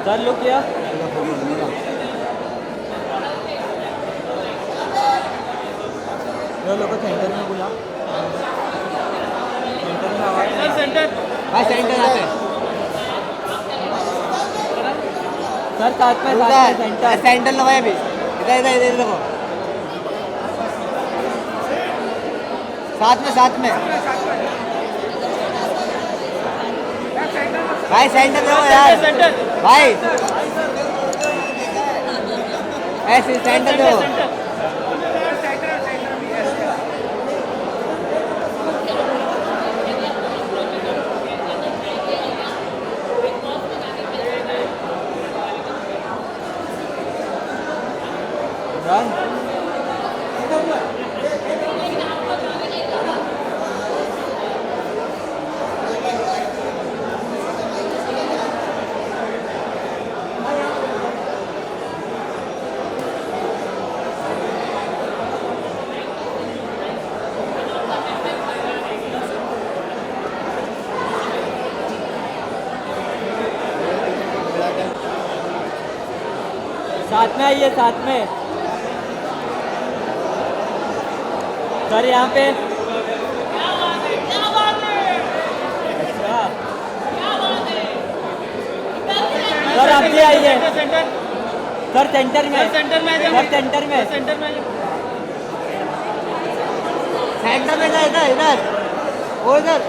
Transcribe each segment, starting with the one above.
Sir look किया ये लोग सेंटर में बुला सेंटर में आवाज सेंटर भाई सेंटर आते सर साथ में सेंटर सेंटर लगाए भी इधर इधर इधर देखो साथ में भाई सेंटर देखो यार भाई ऐसे सेंटर देखो साथ में आइए साथ में सर यहाँ पे अच्छा सर आप भी आइए सर सेंटर में इधर वो इधर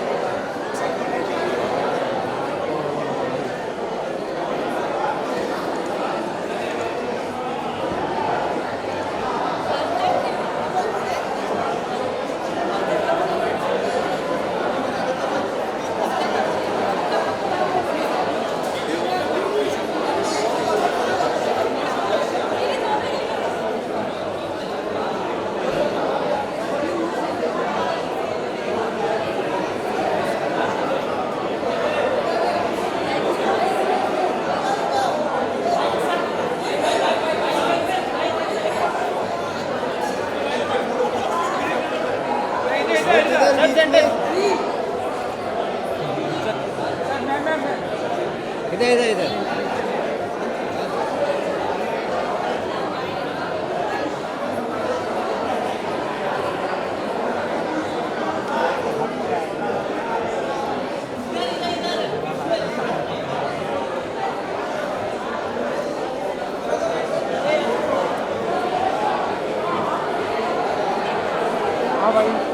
इधर हाँ भाई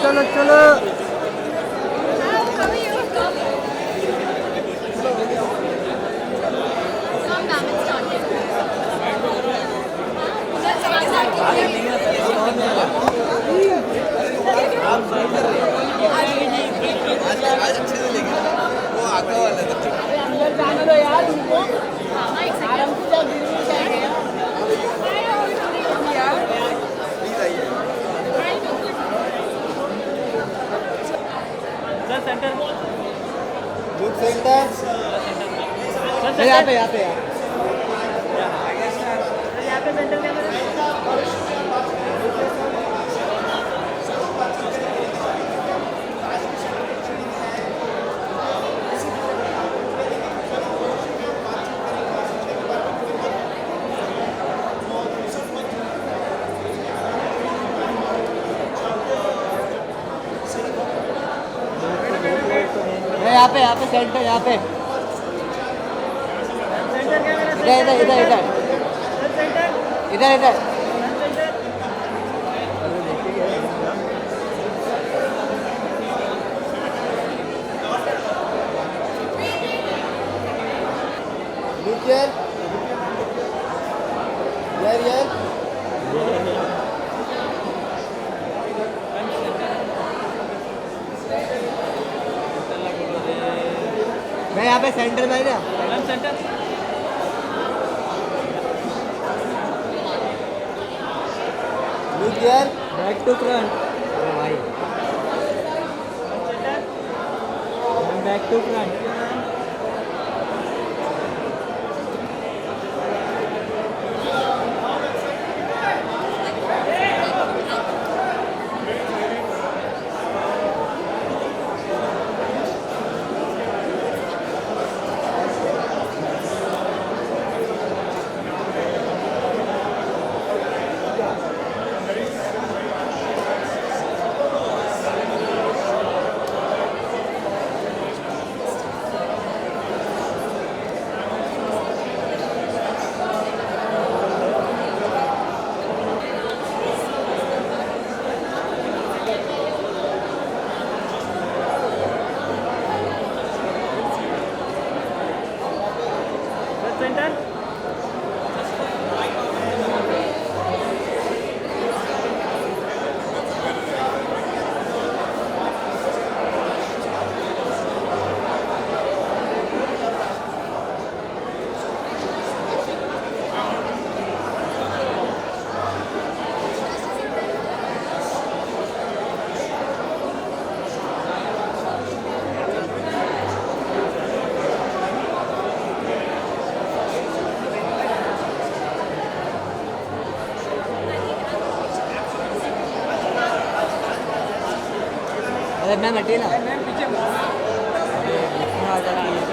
चलो चलो यहाँ पे यहाँ पे सेंटर यहाँ पे इधर मैं यहाँ पे सेंटर में ना ma'am centre look here back to front अरे भाई बैक टू फ्रंट सेंटर अरे मैम हटिए ना मैम पीछे आ जाती है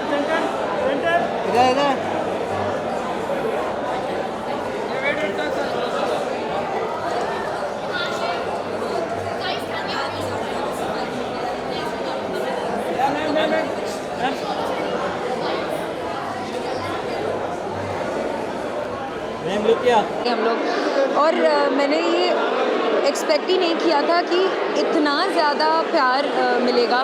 सेंटर सेंटर इधर इधर मैम लुक किया हम लोग और मैंने ये एक्सपेक्ट ही नहीं किया था कि इतना ज़्यादा प्यार मिलेगा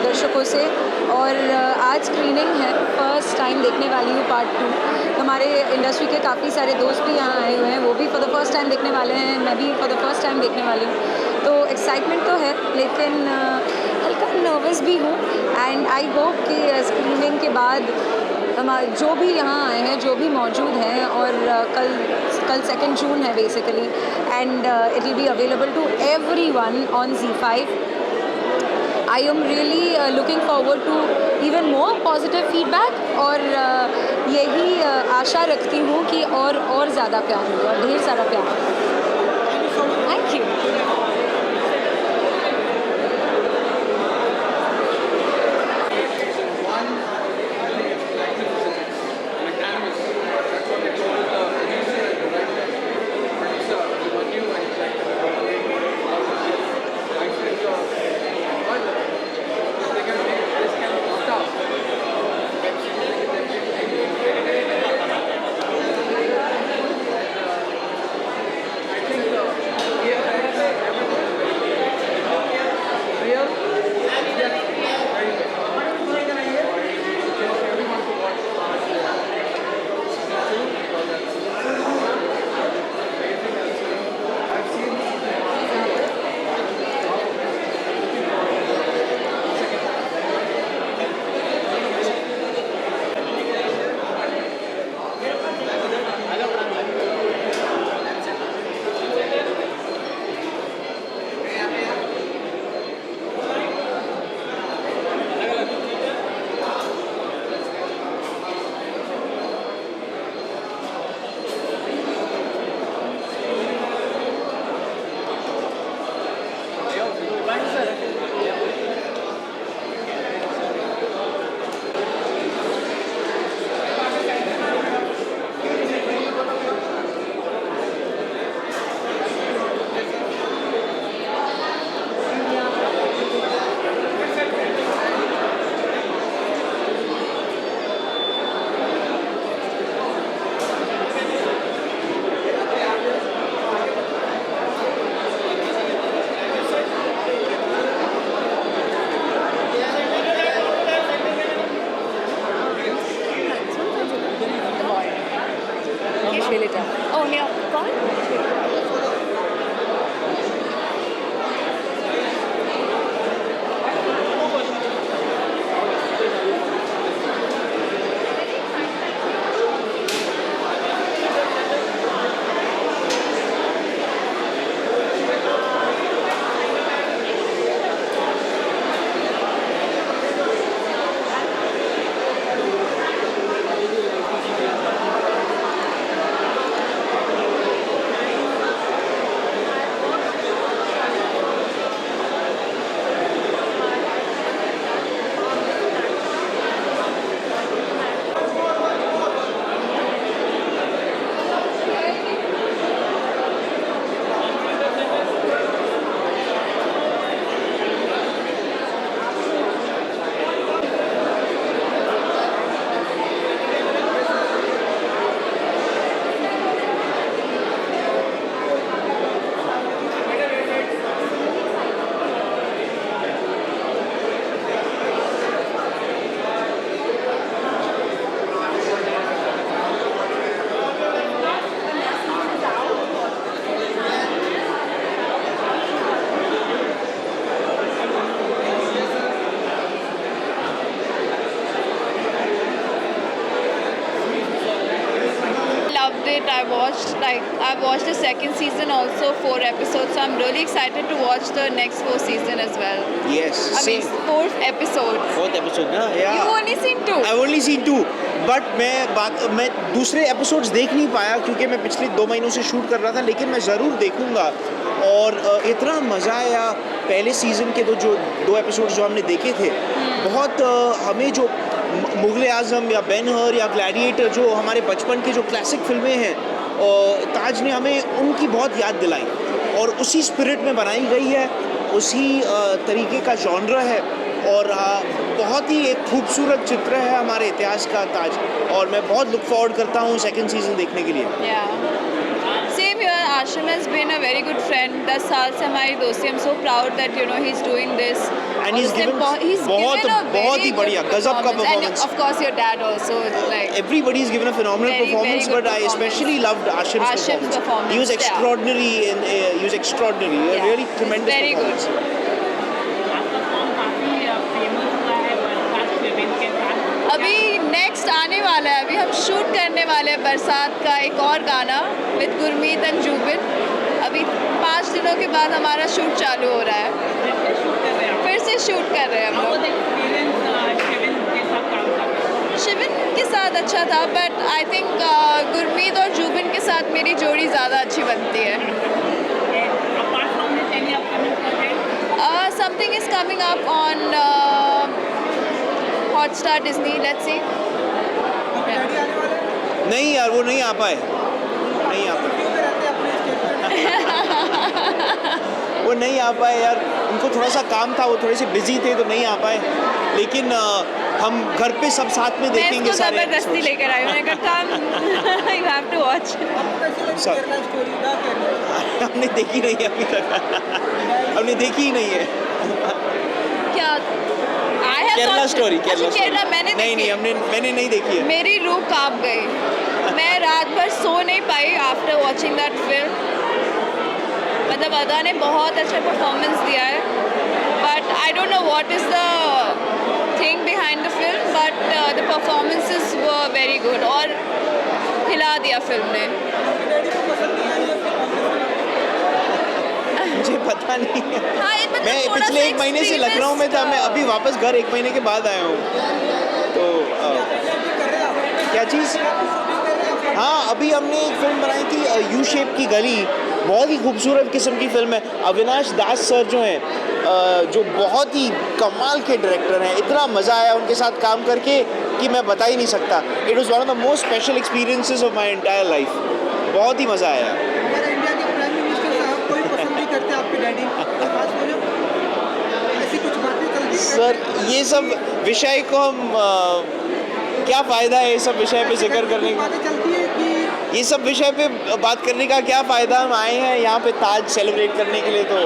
दर्शकों से और आज स्क्रीनिंग है फर्स्ट टाइम देखने वाली हूँ पार्ट 2 हमारे इंडस्ट्री के काफ़ी सारे दोस्त भी यहाँ आए हुए हैं वो भी फॉर द फर्स्ट टाइम देखने वाले हैं मैं भी फॉर द फर्स्ट टाइम देखने वाली हूँ तो एक्साइटमेंट तो है लेकिन हल्का नर्वस भी हूँ एंड आई होप कि स्क्रीनिंग के बाद जो भी यहाँ आए हैं जो भी मौजूद हैं और कल 2 जून है basically and it will be available to everyone on ZEE5 I am really looking forward to even more positive feedback और यही आशा रखती हूँ कि और ज़्यादा प्यार होगा ढेर सारा प्यार थैंक यू सोनिया कौन? Loved it. I've watched the second season also, 4 episodes. So I'm really excited to watch the next 4 season as well. Yes. I mean, 4th episode. Fourth episode ना? Yeah. You only seen 2. I've only seen 2. But मैं दूसरे episodes देख नहीं पाया क्योंकि मैं पिछले 2 महीनों से शूट कर रहा था, लेकिन मैं ज़रूर देखूंगा। और इतना मज़ा आया पहले सीज़न के जो 2 एपिसोड्स जो हमने देखे थे, बहुत हमें जो मुग़ल आज़म या बेन हर या ग्लैडिएटर जो हमारे बचपन के जो क्लासिक फिल्में हैं, ताज ने हमें उनकी बहुत याद दिलाई और उसी स्पिरिट में बनाई गई है, उसी तरीके का जॉनर है और बहुत ही एक खूबसूरत चित्र है हमारे इतिहास का ताज। और मैं बहुत लुक फॉरवर्ड करता हूँ सेकंड सीज़न देखने के लिए। Same here. Ashim has been a very good friend. 10 साल से हमारी दोस्ती. I'm so proud that he's doing this. And he's given बहुत ही बढ़िया गजब का performance. And of course your dad also, like everybody's given a phenomenal very, performance, very good but I especially loved Ashim's performance. He was extraordinary and he was extraordinary. A really tremendous very performance. अभी next आने वाला है, अभी हम shoot करने वाले हैं बरसात का एक और गाना विद गुरमीत एंड जुबिन। अभी 5 दिनों के बाद हमारा शूट चालू हो रहा है, फिर से शूट कर रहे हैं हम लोग। शिविन के साथ अच्छा था, बट आई थिंक गुरमीत और जुबिन के साथ मेरी जोड़ी ज़्यादा अच्छी बनती है। Something is coming up on Hotstar Disney, let's see. नहीं यार, वो नहीं आ पाए, वो नहीं आ पाए यार, उनको थोड़ा सा काम था, वो थोड़े से बिजी थे तो नहीं आ पाए, लेकिन हम घर पे सब साथ में देखेंगे सारे। मैं जबरदस्ती लेकर आई, मैंने कहा यू हैव टू वॉच। हमने देखी नहीं है अभी तक, हमने देखी ही नहीं है। क्या केरला स्टोरी? केरला मैंने मैंने नहीं देखी है। मेरी रूह कांप गई, मैं रात भर सो नहीं पाई आफ्टर वॉचिंग दैट फिल्म। मतलब अदा ने बहुत अच्छा परफॉर्मेंस दिया है, but I don't know what is the thing behind the film, but the performances were very good और हिला दिया फिल्म ने। मुझे पता नहीं है। हाँ, मैं पिछले 1 महीने से लखनऊ में था, मैं अभी वापस घर 1 महीने के बाद आया हूँ। तो क्या चीज़? हाँ, अभी हमने एक फिल्म बनाई थी यू शेप की गली, बहुत ही खूबसूरत किस्म की फिल्म है। अविनाश दास सर जो हैं, जो बहुत ही कमाल के डायरेक्टर हैं, इतना मज़ा आया उनके साथ काम करके कि मैं बता ही नहीं सकता। It was one of the most special experiences of my entire life. बहुत ही मज़ा आया। सर, ये सब विषय को हम क्या फ़ायदा है ये सब विषय पे जिक्र करने का? ये सब विषय पे बात करने का क्या फ़ायदा? हम आए हैं यहाँ पे ताज सेलिब्रेट करने के लिए। तो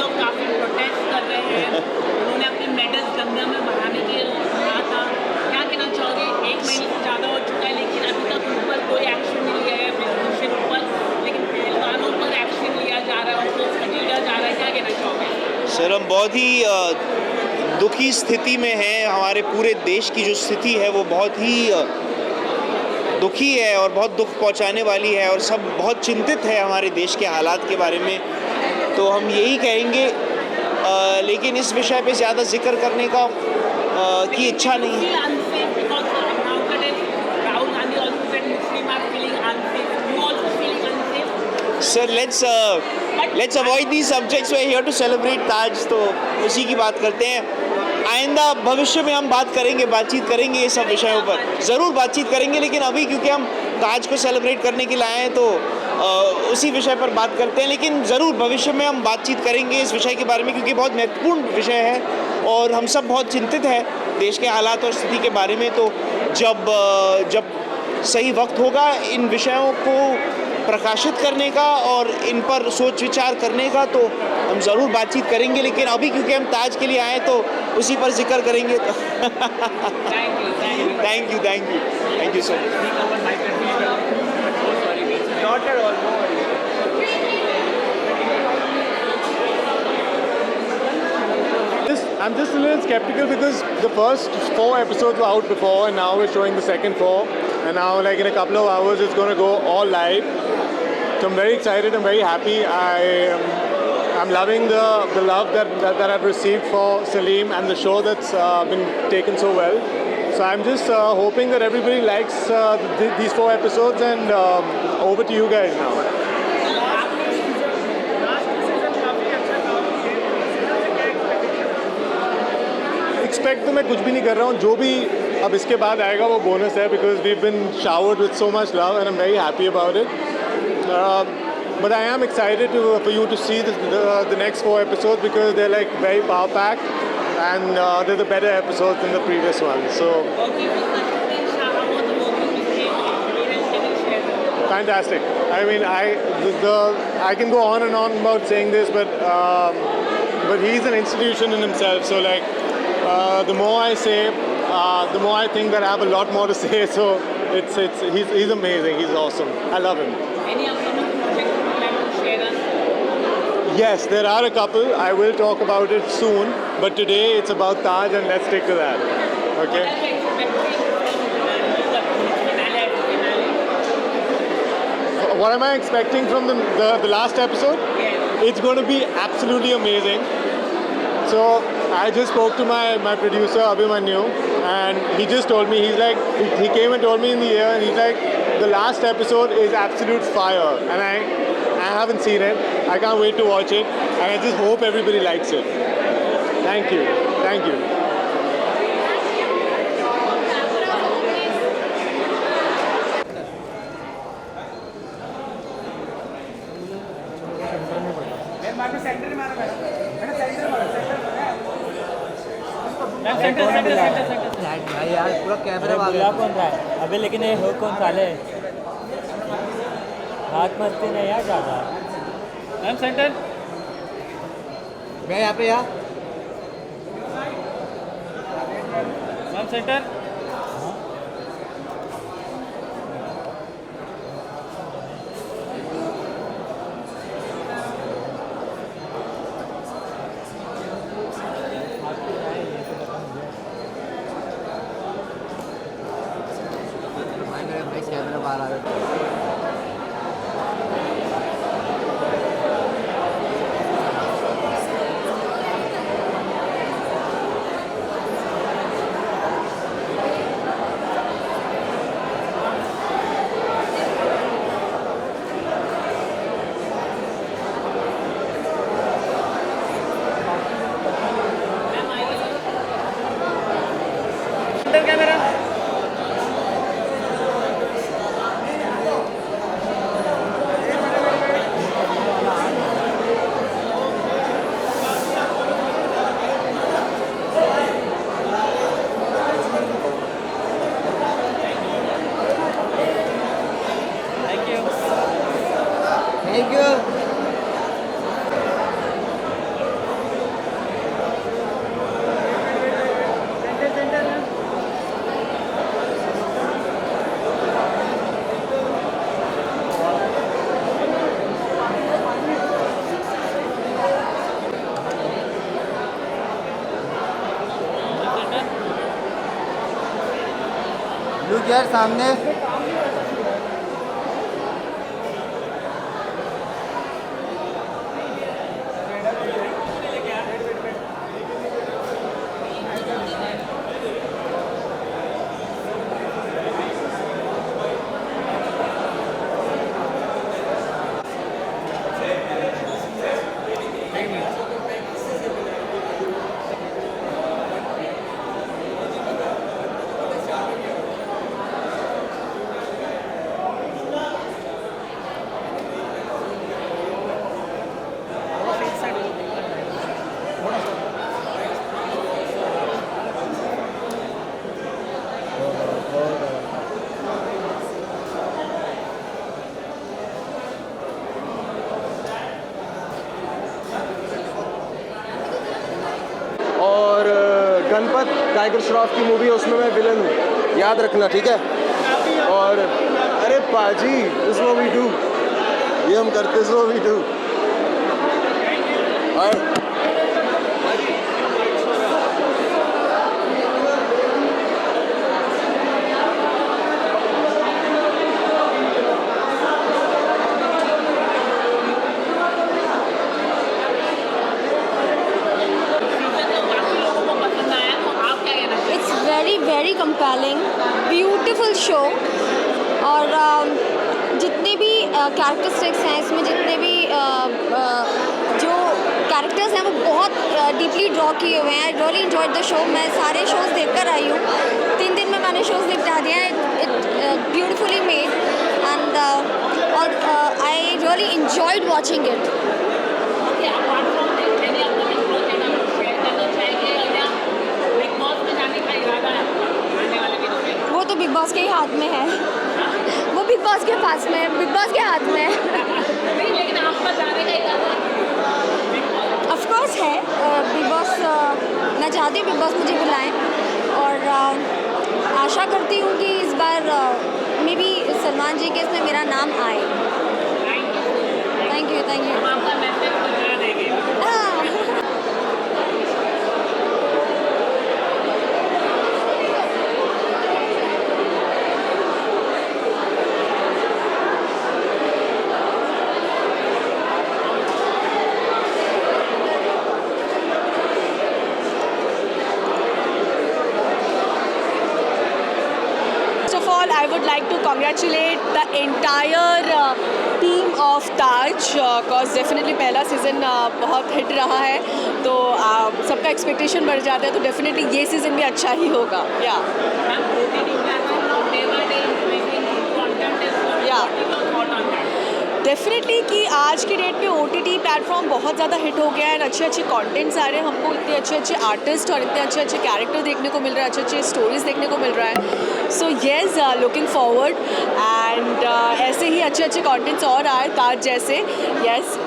लोग काफ़ी प्रोटेस्ट कर रहे हैं, उन्होंने अपने मेडल्स गंगा में बहाने के लिए कहा था। क्या कहना चाहोगे? 1 महीने से ज़्यादा हो चुका है, लेकिन अभी तक बहुत ही दुखी स्थिति में है। हमारे पूरे देश की जो स्थिति है वो बहुत ही दुखी है और बहुत दुख पहुंचाने वाली है, और सब बहुत चिंतित है हमारे देश के हालात के बारे में। तो हम यही कहेंगे, लेकिन इस विषय पे ज़्यादा जिक्र करने का की इच्छा नहीं है। Sir, let's avoid these subjects. We're here to celebrate Taj, तो उसी की बात करते हैं। आइंदा भविष्य में हम बातचीत करेंगे ये सब विषयों पर, ज़रूर बातचीत करेंगे, लेकिन अभी क्योंकि हम ताज को सेलिब्रेट करने के लिए आए हैं तो उसी विषय पर बात करते हैं। लेकिन ज़रूर भविष्य में हम बातचीत करेंगे इस विषय के बारे में, क्योंकि बहुत महत्वपूर्ण विषय है और हम सब बहुत चिंतित हैं देश के हालात और स्थिति के बारे में। तो जब सही वक्त होगा इन विषयों को प्रकाशित करने का और इन पर सोच विचार करने का, तो हम ज़रूर बातचीत करेंगे। लेकिन अभी क्योंकि हम ताज के लिए आए तो उसी पर जिक्र करेंगे। तो thank you so much. I'm just a little skeptical because the first 4 episodes were out before, and now we're showing the second 4, and now like in a couple of hours it's going to go all live. So I'm very excited. I'm very happy. I'm loving the love that I've received for Salim and the show that's been taken so well. So I'm just hoping that everybody likes these 4 episodes, and over to you guys now. Expect तो मैं कुछ भी नहीं कर रहा हूँ, जो भी अब इसके बाद आएगा वो बोनस है, because we been showered with so much love and I am very happy about it. But I am excited for you to see the next 4 episodes because they're like very power packed and they're the better episodes than the previous ones. So fantastic. I mean, I can go on and on about saying this, but he's an institution in himself. So like, the more I say, the more I think that I have a lot more to say. So he's amazing. He's awesome. I love him. Any upcoming projects you would like to share us? Yes, there are a couple. I will talk about it soon. But today it's about Taj, and let's stick to that. Okay. What are you expecting finale? What am I expecting from the last episode? Yes. It's going to be absolutely amazing. So I just spoke to my producer Abhimanyu, and he just told me, he's like, he came and told me in the ear, and he's like, the last episode is absolute fire, and I haven't seen it. I can't wait to watch it, and I just hope everybody likes it. Thank you. भाई यार पूरा camera बुला कौन रहा है अबे, लेकिन ये हो कौन साले, हाथ मस्ती नहीं यार ज़्यादा। मैम सेंटर मैं यहाँ पे मैम सेंटर। भाई कैमरा बाहर आ रहा है। कैमरा लुक यार सामने और गणपत टाइगर श्रॉफ की मूवी है, उसमें मैं विलन हूँ, याद रखना, ठीक है। और अरे पाजी, दिस व्हाट वी डू, ये हम करते, दिस व्हाट वी डू। और it's very very compelling, beautiful show. और जितने भी कैरेक्टरिस्टिक्स हैं इसमें, जितने भी जो कैरेक्टर्स हैं वो बहुत डीपली ड्रॉ किए हुए हैं। I really enjoyed the show. मैं सारे शोज़ देखकर आई हूँ, 3 दिन में मैंने शोज़ निपटा दिया है। It beautifully made and I really enjoyed watching it. वो तो बिग बॉस के ही हाथ में है, वो बिग बॉस के पास में है, बिग बॉस के हाथ में है। लेकिन आपका जाने का इरादा ऑफ कोर्स है, बिग बॉस मैं चाहती हूँ बिग बॉस मुझे बुलाएं, और आशा करती हूँ कि इस बार मे बी सलमान जी के इसमें मेरा नाम आए। Thank you, thank you. आपका मैसेज पहुंचा देंगे। First of all, I would like to congratulate the entire team of Taj cause definitely पहला सीज़न बहुत हिट रहा है, तो सबका एक्सपेक्टेशन बढ़ जाता है, तो डेफिनेटली ये सीज़न भी अच्छा ही होगा। या डेफिनेटली कि आज की डेट पे OTT प्लेटफॉर्म बहुत ज़्यादा हिट हो गया है, अच्छे अच्छे कंटेंट्स आ रहे हैं, हमको इतने अच्छे अच्छे आर्टिस्ट और इतने अच्छे अच्छे कैरेक्टर देखने को मिल रहा है, अच्छे अच्छे स्टोरीज देखने को मिल रहा है। So yes, looking forward and ऐसे ही अच्छे अच्छे कंटेंट्स और आए ताज जैसे। येस,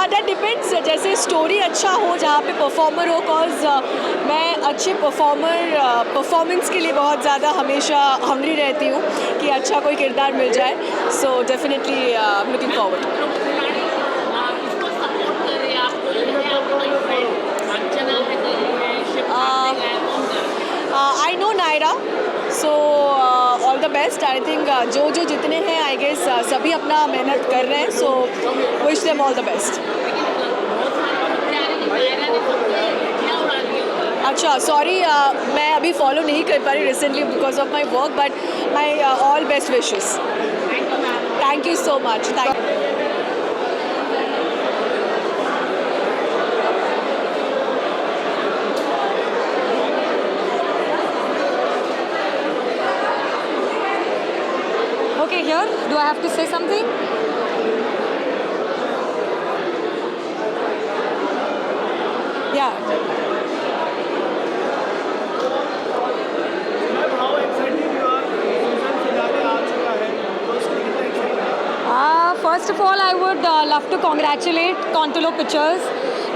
दैट डिपेंड्स, जैसे स्टोरी अच्छा हो, जहाँ पे परफॉर्मर हो, कॉज मैं अच्छे परफॉर्मेंस के लिए बहुत ज़्यादा हमेशा हंग्री रहती हूँ कि अच्छा कोई किरदार मिल जाए। So definitely looking forward. I know Naira, so all the best. I think जो जितने हैं आई गेस सभी अपना मेहनत कर रहे हैं, so wish them all the best. अच्छा, सॉरी, मैं अभी फॉलो नहीं कर पा रही recently because of my work, but my all best wishes. Thank you so much. Thank Okay, here, do I have to say something? Yeah. First of all, I would love to congratulate Contulo Pictures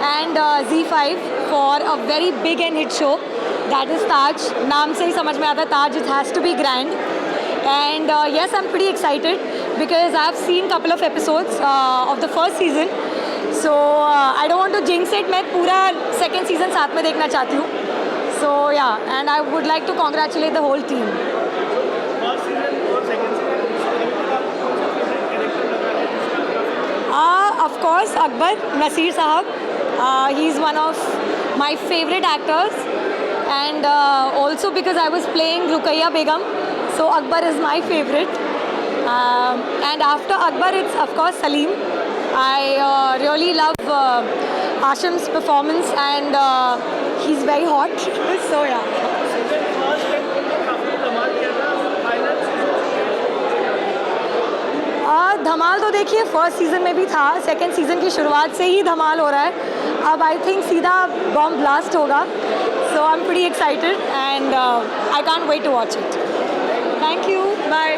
and Z5 for a very big and hit show. That is Taj. नाम से ही समझ में आता है Taj. It has to be grand. And yes, I'm pretty excited because I've seen couple of episodes of the first season. So I don't want to jinx it. मैं पूरा second season साथ में देखना चाहती हूँ. So yeah, and I would like to congratulate the whole team. Of course, Akbar, Nasir Sahab. He's one of my favorite actors, and also because I was playing Ruqayya Begum, so Akbar is my favorite. And after Akbar, it's of course Salim. I really love Hashim's performance, and he's very hot. So yeah. धमाल तो देखिए first season में भी था, second season की शुरुआत से ही धमाल हो रहा है. अब आई थिंक सीधा बॉम्ब ब्लास्ट होगा. So I am pretty excited and I can't wait to watch it. Thank you, bye.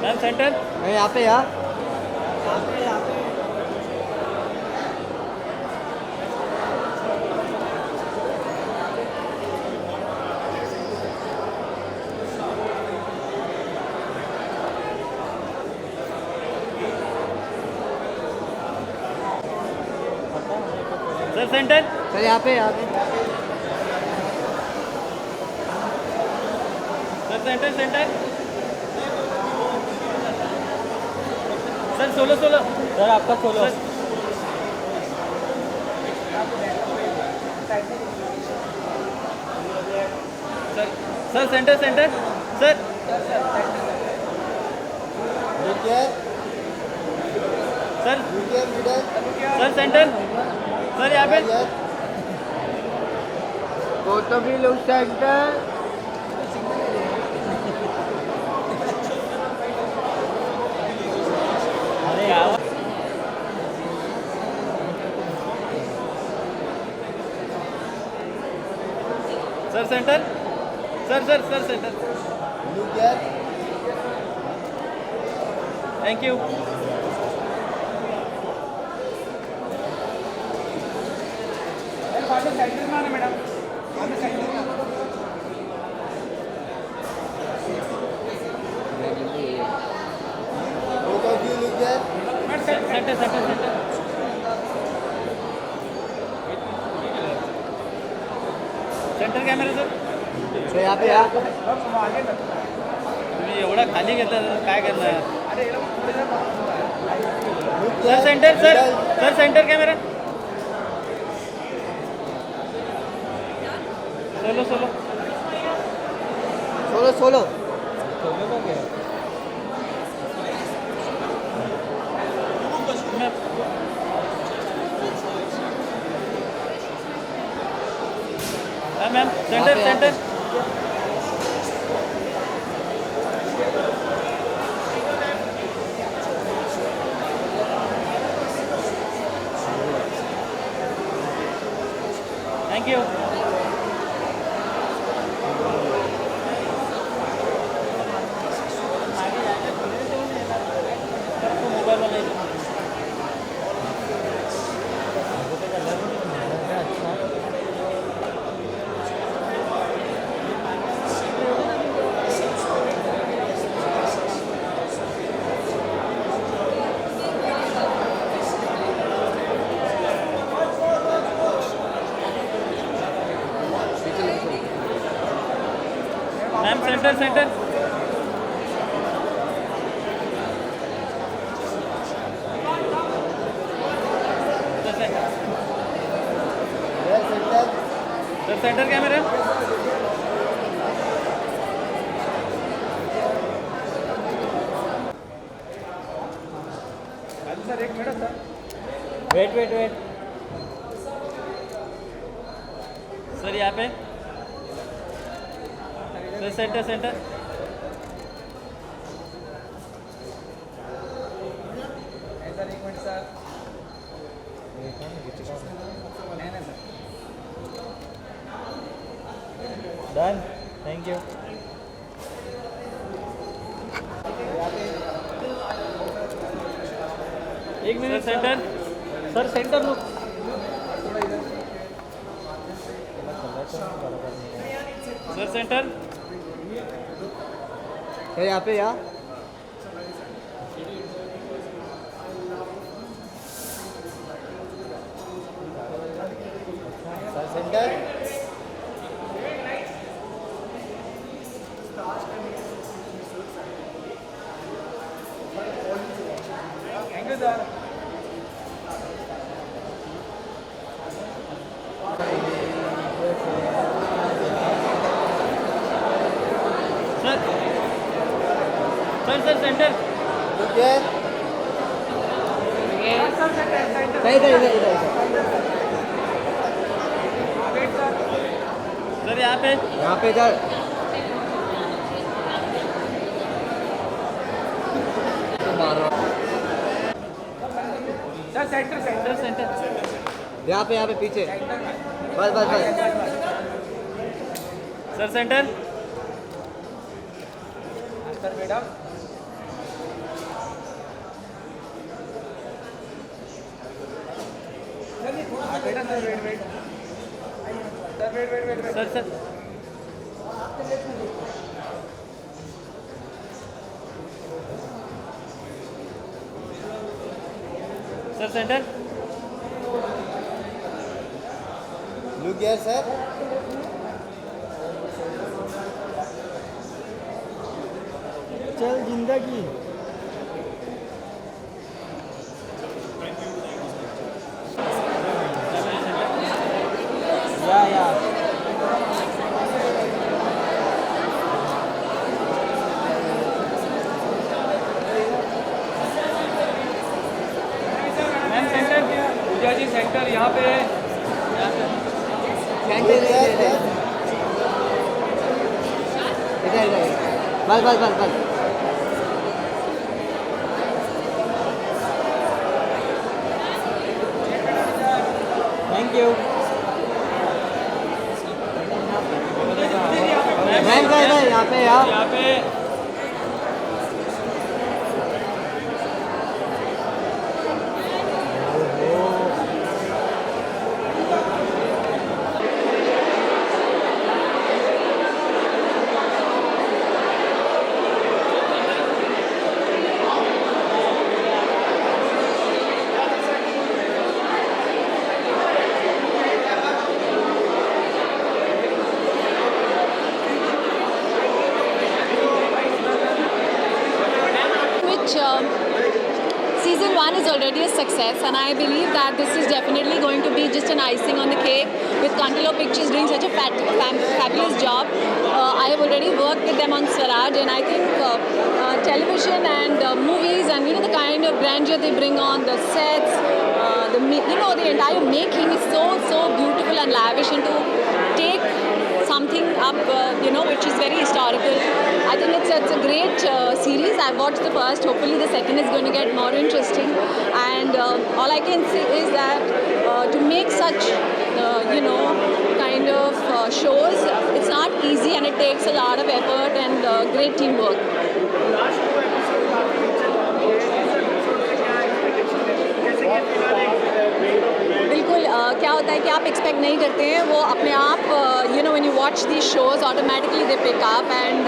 Ma'am centre. यहाँ पे यार. Sir centre. सर यहाँ पे. Sir centre centre. Sir solo. Sir आपका solo. Sir centre. Sir sir centre. Sir यहाँ पे. तो भी लोग सेंटर. अरे यार. Sir centre. Sir centre. Thank you. Centre. Centre camera sir. Sir यहाँ पे यार. तुम्ही एवढा खाली घेतला तर काय करणार. Sir centre. Sir centre camera. Solo. Ma'am centre. Thank you. Ma'am centre. Sir centre camera. Sir एक मिनट सर. वेट. सर यहाँ पे. Sir centre. Done. Thank you. एक minute. Centre. Sir centre look. Sir centre sir यहाँ पे या sir centre thank you sir sir sir centre sir यहाँ पे इधर सर सेंटर सेंटर यहाँ पे पीछे बस बस बस सर सेंटर सर बेटा sir sir sir centre look here sir चल जिंदगी या मैम सेंटर पूजा जी सेंटर यहाँ पे है इधर बस बस बस बस थैंक यू मैम का इधर यहाँ पे यार यहाँ पे Season 1 is already a success, and I believe that this is definitely going to be just an icing on the cake, with Cantaloupe Pictures doing such a fabulous job. I have already worked with them on Swaraj, and I think television and movies and the kind of grandeur they bring on the sets, the entire making is so beautiful and lavish, and to take something up, which is very historical. I think it's a great series. I've watched the first. Hopefully the second is going to get more interesting. And all I can say is that to make such, kind of shows, it's not easy, and it takes a lot of effort and great teamwork. बिल्कुल क्या होता है कि आप expect नहीं करते हैं, वो अपने आप when you watch these shows automatically they pick up, and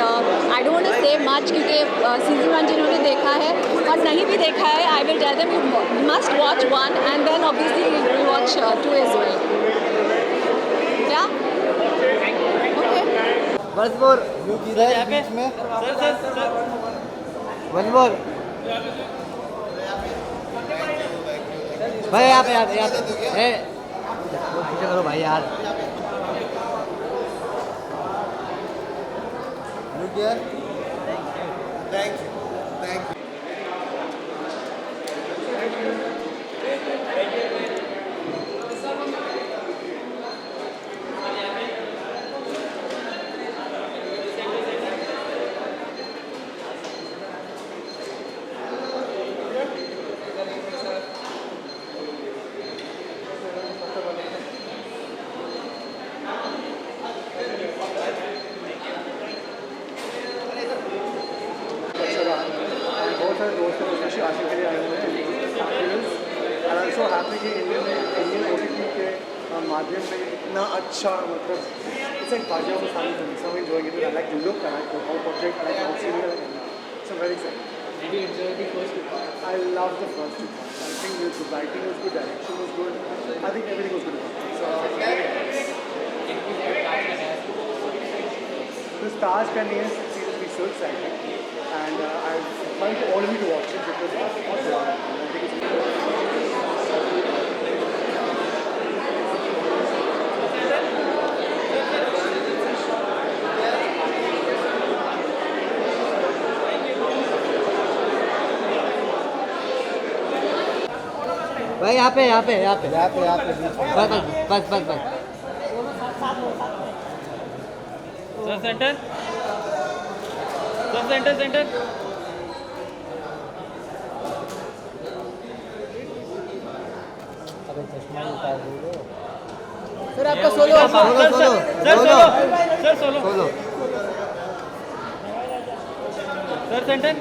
I don't want to say much क्योंकि season 1 जिन्होंने देखा है और नहीं भी देखा है, I will tell them you must watch 1 and then obviously you will watch 2 as well. Yeah? Okay. बस बोर इधर बीच में वन मोर भाई यहाँ पे पीछे करो भाई यार थैंक यू स्पेशली आशिफ के लिए आए हुए थे। I'm so happy कि इंडियन OTT के माध्यम में इतना अच्छा मतलब इट्स लाइक बाजा was sorry some enjoying it I like the look I like the whole project I like the scene so very excited Did you enjoy the first two parts? I love the first two parts. I think the writing was good, direction was good. I think everything was good. So this Taj Kaniyas seems to be so exciting, and I invite all of you to watch it because it's awesome. I think it's भाई यहाँ पे बस sir centre centre अबे चश्मा उतार दो sir आपका solo sir centre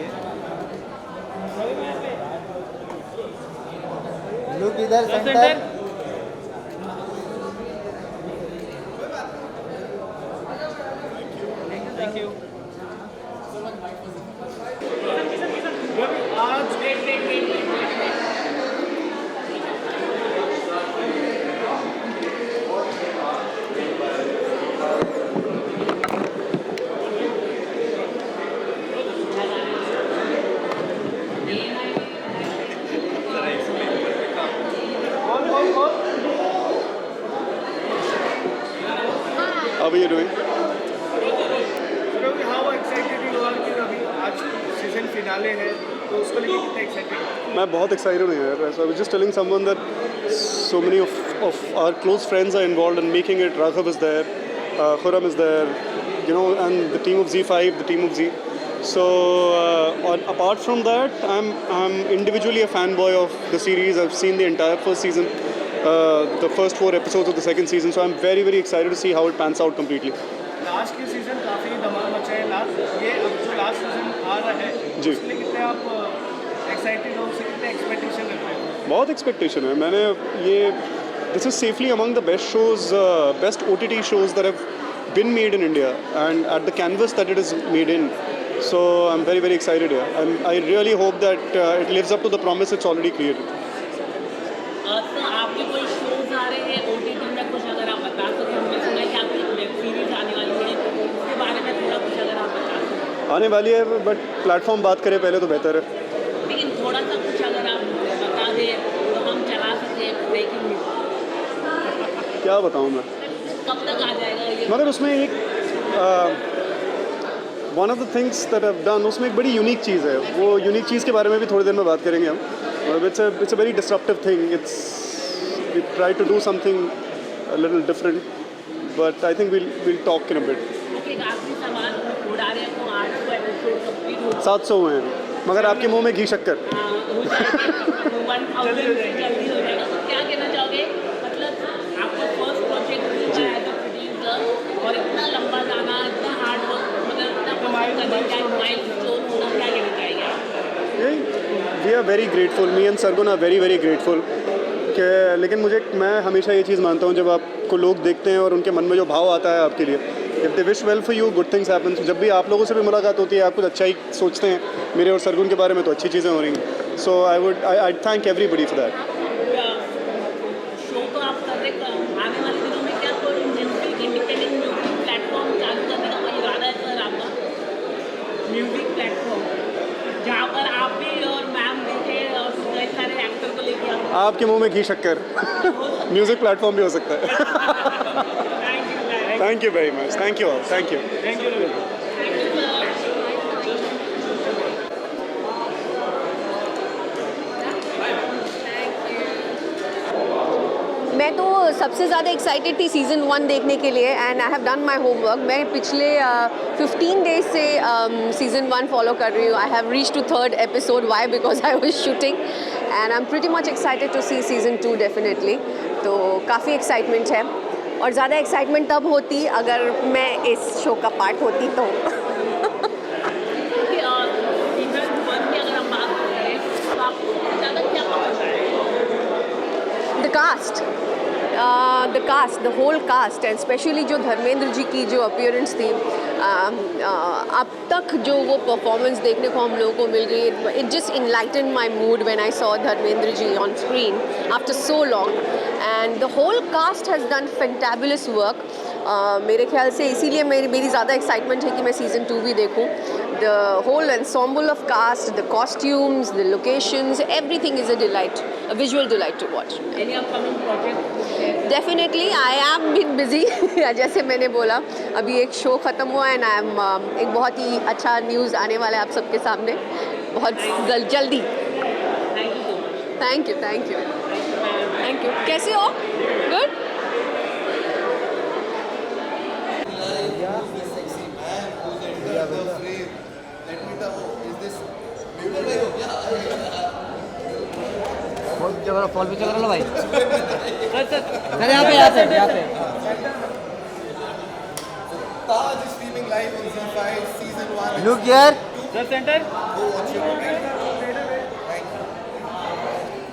look इधर centre thank you How are you doing? How excited you are कि अभी आज सीजन फिनाले है तो उसको लेके कितना एक्साइटेड मैं बहुत excited हूँ यार. So I was just telling someone that so many of our close friends are involved in making it. Raghav is there, Khurram is there, you know, and the team of Z5, the team of Z. So apart from that, I'm individually a fanboy of the series. I've seen the entire first season, the first 4 episodes of the second season. So I'm very, very excited to see how it pans out completely. Last के season काफ़ी धमाल मचा है ये अब जो last season आ रहा है जी. उसके लिए कितने आप एक्साइटेड हो उससे कितने एक्सपेक्टेशन रखते हो बहुत एक्सपेक्टेशन है. मैंने ये this is safely among the best shows, best OTT shows that have been made in India and at the canvas that it is made in. So I'm very, very excited here. And I really hope that it lives up to the promise it's already created. तो आपके कोई shows आ रहे हैं OTT में कुछ अगर आप बता सकें. हमने सुना है कि आपकी वेब सीरीज आने वाली है उसके बारे में थोड़ा कुछ अगर आप बता सकें. आने वाली है बट प्लेटफॉर्म बात करें पहले तो बेहतर है. लेकिन थोड़ा सा कुछ अगर आप बता दें तो हम चला सकें ब्रेकिंग न्यूज. क्या बताऊँ मैं. कब तक आ जाएगा ये. मगर उसमें एक one of the things that I have done, उसमें एक बड़ी यूनिक चीज़ है. वो यूनिक चीज़ के बारे में भी थोड़ी देर में बात करेंगे हम. It's a very disruptive thing. We try to do something a little different, but I think we'll talk in a bit. Okay, आखिरी सवाल. उड़ा रहे को 800 एपिसोड कंप्लीट हो 700 हुए हैं मगर आपके मुंह में घी शक्कर. हो जाएगा 1000 जल्दी हो जाएगा. तो क्या कहना चाहोगे मतलब आपका first project as a producer और इतना लंबा जाना, इतना हार्ड वर्क, मतलब इतना माइलस्टोन होना, क्या कहना चाहिए आप. We are very grateful. Me and Sargun are very, very grateful. लेकिन मैं हमेशा ये चीज़ मानता हूँ जब आपको लोग देखते हैं और उनके मन में जो भाव आता है आपके लिए, if they wish well for you good things happen. जब भी आप लोगों से भी मुलाकात होती है आप कुछ अच्छा ही सोचते हैं मेरे और सरगुन के बारे में तो अच्छी चीज़ें हो रही हैं. So I thank everybody for that. Show तो आप कर रहे आने वाले दिनों में क्या कोई इंडिपेंडेंट म्यूजिक प्लेटफॉर्म चालू करने का कोई इरादा है सर आपका. म्यूजिक प्लेटफॉर्म जहाँ पर आप भी और मैम देखे और कई सारे एक्टर को लेके आप. आपके मुंह में घी शक्कर. म्यूज़िक प्लेटफॉर्म भी हो सकता है. Thank you very much. Thank you all. Thank you. मैं तो सबसे ज़्यादा एक्साइटेड थी सीज़न 1 देखने के लिए and I have done my homework. मैं पिछले 15 डेज से सीज़न 1 फॉलो कर रही हूँ. I have reach to 3rd episode. Why? Because I was shooting and I am pretty much excited to see season 2 definitely. तो काफ़ी एक्साइटमेंट है और ज़्यादा एक्साइटमेंट तब होती अगर मैं इस शो का पार्ट होती तो. The cast the cast, the whole cast, and specially जो धर्मेंद्र जी की जो अपीयरेंस थी, अब तक जो वो परफॉर्मेंस देखने को हम लोगों को मिल रही है, it just enlighten my mood when I saw Dharmendra ji on screen after so long, and the whole cast has done fantabulous work. मेरे ख्याल से इसीलिए मेरी ज़्यादा एक्साइटमेंट है कि मैं सीज़न 2 भी देखूं. The whole ensemble of cast, the costumes, the locations, everything is a delight, a visual delight to watch. Any upcoming project? Definitely, I am been busy. जैसे मैंने बोला, अभी एक शो ख़त्म हुआ है, I am एक बहुत ही अच्छा न्यूज़ आने वाला है आप सबके सामने बहुत जल्दी. Thank you so much. Thank you, thank you, thank you. कैसे हो? Good. फॉल पे चल लो भाई. सर सर सर यहाँ पे Taj is streaming live on Z5 season 1. Look यार. Sir centre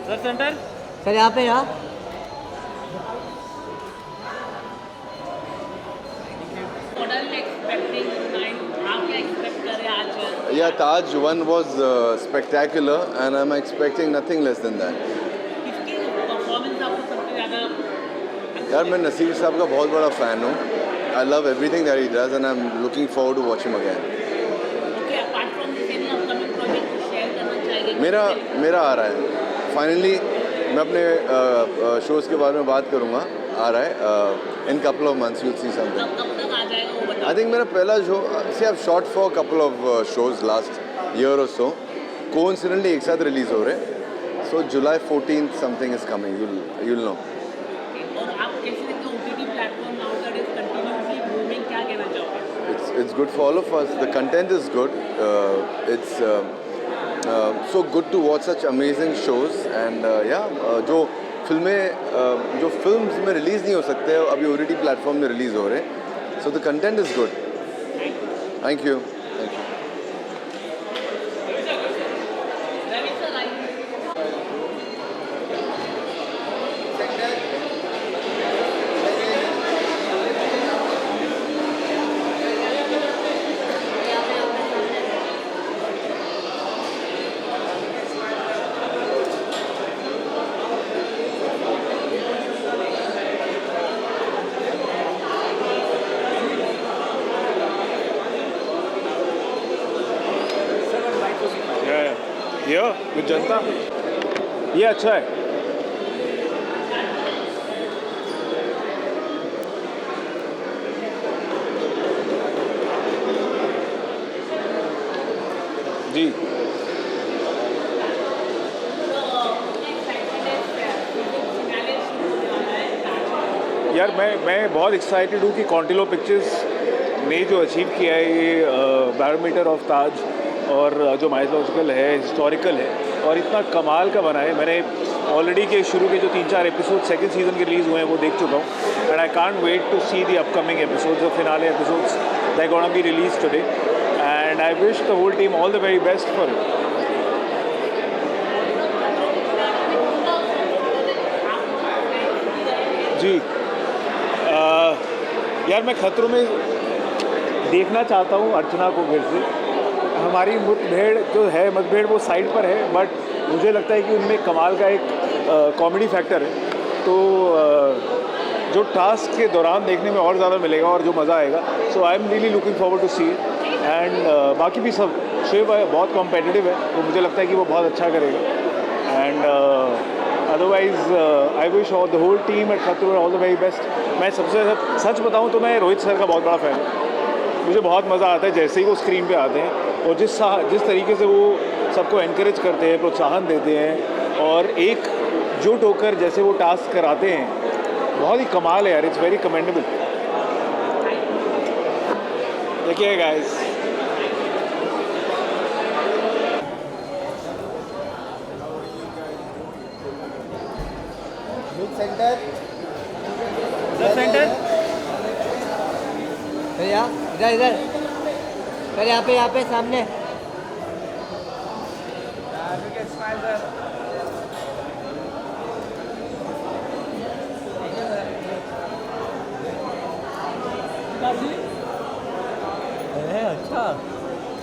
sir centre sir यहाँ पे यहाँ. What are you expecting tonight? आप क्या expect कर रहे हैं आज? Yeah, Taj 1 was spectacular and I'm expecting nothing less than that. किसकी performance आपको सबसे ज़्यादा? यार मैं नसीर साहब का बहुत बड़ा फ़ैन हूँ. I love everything that he does and I'm looking forward to watch him again. Okay, apart from this, any upcoming project को share करना चाहेंगे? मेरा आ रहा है. Finally मैं अपने शोज़ के बारे में बात करूँगा. आ रहा है in couple of months you'll see something. कब तक आ जाएगा वो बताओ. I think मेरा पहला show, see I've shot for a couple of shows last year or so. Coincidentally एक साथ रिलीज हो रहे हैं. So July 14th something is coming. You'll know. और आप कैसे देखते हो OTT platform now that is continuously booming, क्या कहना चाहोगे? It's good for all of us. The content is good. It's so good to watch such amazing shows and जो films में रिलीज़ नहीं हो सकते अभी OTT प्लेटफॉर्म में रिलीज़ हो रहे हैं. So the content is good. Thank you. Ravi sir आइए. विद जनता ये अच्छा है. जी यार मैं बहुत एक्साइटेड हूँ कि कॉन्टिलो पिक्चर्स ने जो अचीव किया है ये बैरोमीटर ऑफ ताज और जो माइथोलॉजिकल है, हिस्टोरिकल है और इतना कमाल का बना है. मैंने ऑलरेडी के शुरू के जो 3-4 एपिसोड सेकंड सीजन के रिलीज़ हुए हैं वो देख चुका हूँ and I can't wait to see the upcoming episodes, the finale episodes that gonna be release today and I wish the whole team all the very best for it. जी यार मैं खतरों में देखना चाहता हूँ अर्चना को फिर से. हमारी मतभेड़ वो साइड पर है बट मुझे लगता है कि उनमें कमाल का एक कॉमेडी फैक्टर है. तो जो टास्क के दौरान देखने में और ज़्यादा मिलेगा और जो मज़ा आएगा. So I am really looking forward to see and बाकी भी सब शिव बहुत कॉम्पिटिटिव है तो मुझे लगता है कि वो बहुत अच्छा करेगा and otherwise I wish all the whole team at खतरों ऑल द वेरी बेस्ट. मैं सबसे सच बताऊँ तो मैं रोहित सर का बहुत बड़ा फ़ैन हूँ. मुझे बहुत मज़ा आता है जैसे ही वो स्क्रीन पे आते हैं और जिस तरीके से वो सबको एनकरेज करते हैं, प्रोत्साहन देते हैं और एकजुट होकर जैसे वो टास्क कराते हैं बहुत ही कमाल है यार. It's very commendable. देखिए गाइस सेंटर इधर सर यहाँ पे सामने. अच्छा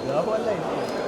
क्या बोल रहा है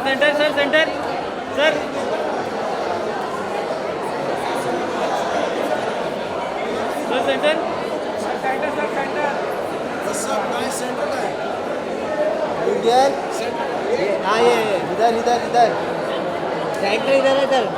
centre sir centre sir sir centre हाँ ये इधर इधर इधर सेंटर इधर इधर